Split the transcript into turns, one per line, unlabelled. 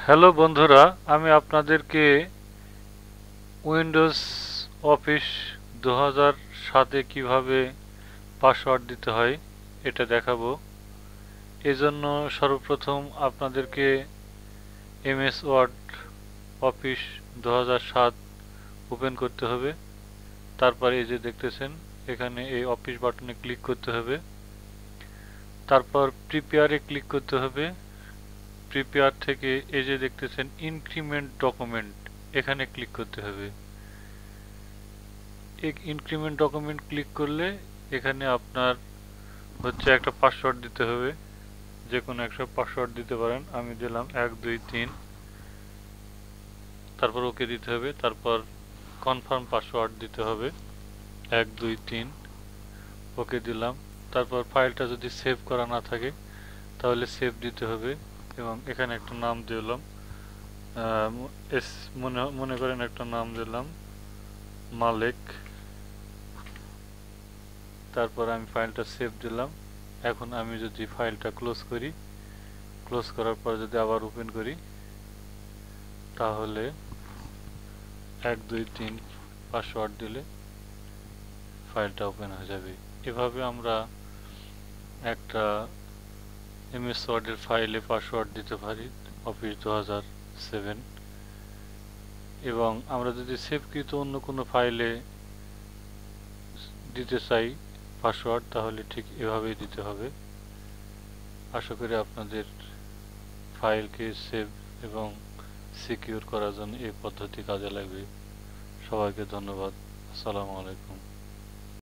Hello বন্ধুরা, আমি আপনাদেরকে উইন্ডোজ অফিস 2007-এ কিভাবে পাসওয়ার্ড দিতে হয় এটা দেখাবো। এজন্য সর্বপ্রথম আপনাদেরকে এমএস ওয়ার্ড অফিস 2007 ওপেন করতে হবে। তারপরে এই যে দেখতেছেন এখানে এই অফিস বাটনে ক্লিক করতে হবে। তারপর প্রিপেয়ারে ক্লিক করতে হবে। প্রিপেয়ার থেকে এই যে দেখতেছেন ইনক্রিমেন্ট ডকুমেন্ট, এখানে ক্লিক করতে হবে। ইনক্রিমেন্ট ডকুমেন্ট ক্লিক করলে এখানে আপনার হচ্ছে একটা পাসওয়ার্ড দিতে হবে, যে কোনো একটা পাসওয়ার্ড দিতে পারেন। আমি দিলাম 123। তারপর ওকে দিতে হবে। তারপর কনফার্ম পাসওয়ার্ড দিতে হবে 123, ওকে দিলাম। তারপর ফাইলটা যদি সেভ করা না থাকে তাহলে সেভ দিতে হবে এবং এখানে একটা নাম দিলাম, মনে করেন একটা নাম দিলাম মালেক। তারপর আমি ফাইলটা সেভ দিলাম। এখন আমি যদি ফাইলটা ক্লোজ করি, ক্লোজ করার পর যদি আবার ওপেন করি তাহলে 123 পাসওয়ার্ড দিলে ফাইলটা ওপেন হয়ে যাবে। এভাবে আমরা একটা এমএস ওয়ার্ডের ফাইলে পাসওয়ার্ড দিতে পারি অফিস 2007। এবং আমরা যদি সেভকৃত অন্য কোনো ফাইলে দিতে চাই পাসওয়ার্ড তাহলে ঠিক এভাবেই দিতে হবে। আশা করি আপনাদের ফাইলকে সেভ এবং সিকিউর করার জন্য এই পদ্ধতি কাজে লাগবে। সবাইকে ধন্যবাদ। আসসালামু আলাইকুম।